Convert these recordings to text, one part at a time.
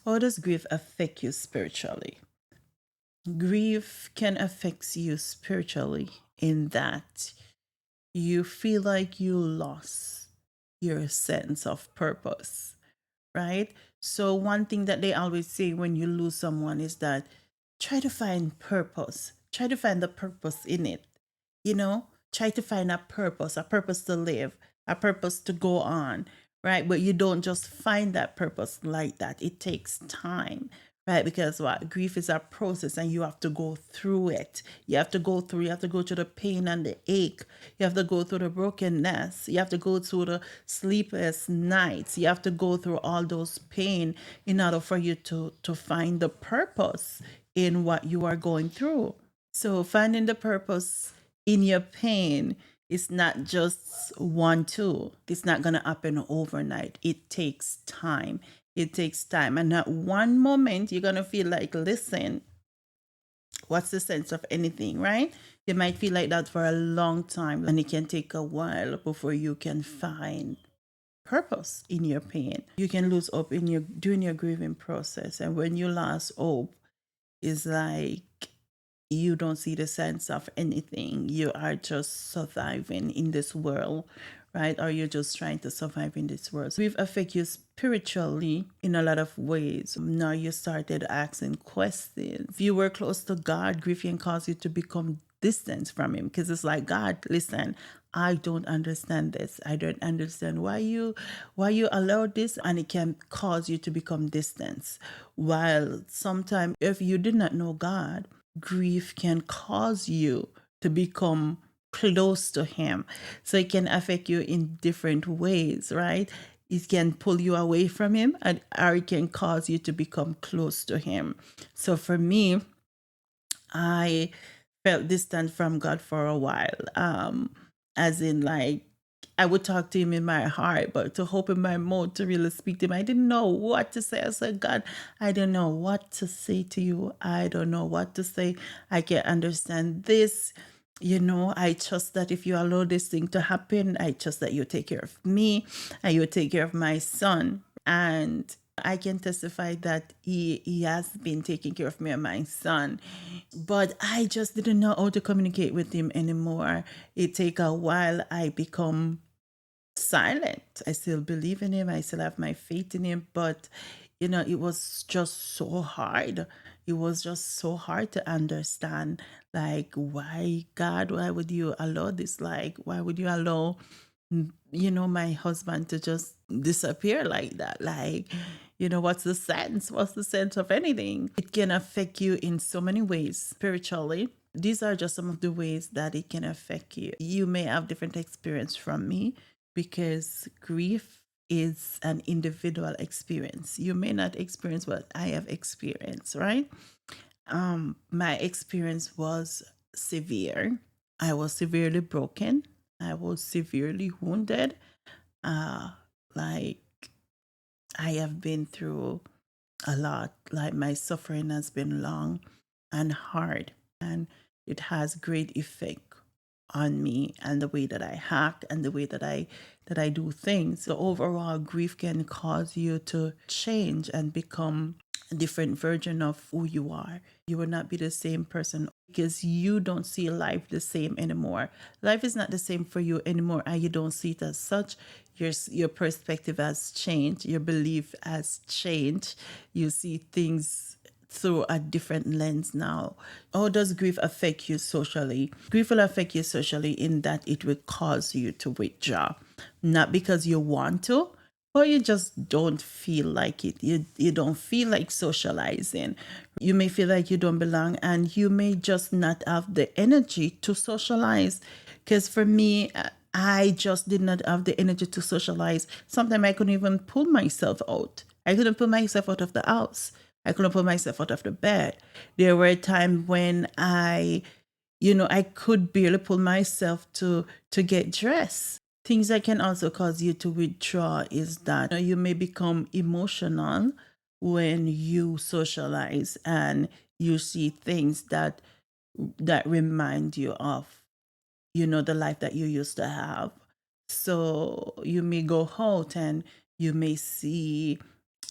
How does grief affect you spiritually? Grief can affect you spiritually in that you feel like you lost your sense of purpose, right? So, one thing that they always say when you lose someone is that try to find purpose, try to find the purpose in it, try to find a purpose to live, a purpose to go on, right? But you don't just find that purpose like that. It takes time, right? Because what grief is a process and you have to go through it. You have to go through the pain and the ache. You have to go through the brokenness. You have to go through the sleepless nights. You have to go through all those pain in order for you to find the purpose in what you are going through. So finding the purpose in your pain is not just one tool. It's not going to happen overnight. It takes time. It takes time. And at one moment, you're going to feel like, listen, what's the sense of anything, right? You might feel like that for a long time, and it can take a while before you can find purpose in your pain. You can lose hope in your during your grieving process. And when you lose hope, it's like you don't see the sense of anything. You are just surviving in this world, right? Or you're just trying to survive in this world. So grief affect you spiritually in a lot of ways. Now you started asking questions. If you were close to God, grief can cause you to become distant from him, because it's like, God, listen, I don't understand this. I don't understand why you allowed this, and it can cause you to become distant. While sometimes if you did not know God, grief can cause you to become close to him. So it can affect you in different ways, right? It can pull you away from him, or it can cause you to become close to him. So for me, I felt distant from God for a while. As in, like, I would talk to him in my heart, but to open my mouth to really speak to him, I didn't know what to say. I said, God, I don't know what to say to you. I don't know what to say. I can't understand this. I trust that if you allow this thing to happen, I trust that you take care of me and you take care of my son. And I can testify that he has been taking care of me and my son, but I just didn't know how to communicate with him anymore. It take a while. I become silent. I still believe in him. I still have my faith in him, but it was just so hard. It was just so hard to understand, like, why, God, why would you allow this? Like, why would you allow my husband to just disappear like that? Like, what's the sense? What's the sense of anything? It can affect you in so many ways spiritually. These are just some of the ways that it can affect you. You may have different experience from me, because grief is an individual experience. You may not experience what I have experienced, right? My experience was severe. I was severely broken. I was severely wounded. Uh, like, I have been through a lot. Like, my suffering has been long and hard, and it has great effect on me and the way that I act and the way that I do things. So overall, grief can cause you to change and become a different version of who you are. You will not be the same person, because you don't see life the same anymore. Life is not the same for you anymore, and you don't see it as such. Your perspective has changed. Your belief has changed. You see things through a different lens now. How does grief affect you socially? Grief will affect you socially in that it will cause you to withdraw. Not because you want to, but you just don't feel like it. You don't feel like socializing. You may feel like you don't belong, and you may just not have the energy to socialize. Because for me, I just did not have the energy to socialize. Sometimes I couldn't even pull myself out. I couldn't pull myself out of the house. I couldn't pull myself out of the bed. There were times when I could barely pull myself to get dressed. Things that can also cause you to withdraw is that you may become emotional when you socialize and you see things that remind you of the life that you used to have. So you may go out and you may see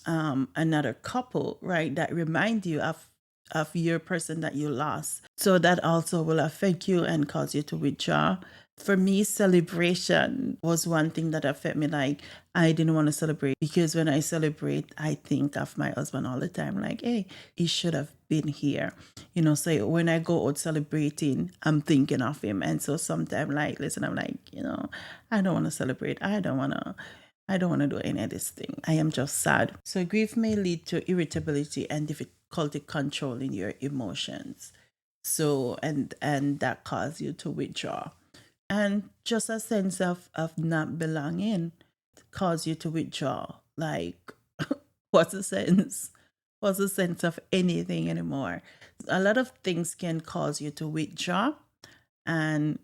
another couple, right, that remind you of your person that you lost. So that also will affect you and cause you to withdraw. For me, celebration was one thing that affected me. Like, I didn't want to celebrate because when I celebrate, I think of my husband all the time. Like, hey, he should have been here. So when I go out celebrating, I'm thinking of him. And so sometimes, like, listen, I'm like, I don't want to celebrate. I don't want to do any of this thing. I am just sad. So grief may lead to irritability and difficulty controlling your emotions. So and that cause you to withdraw. And just a sense of not belonging cause you to withdraw. Like, what's the sense? What's the sense of anything anymore? A lot of things can cause you to withdraw and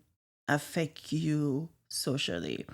affect you socially.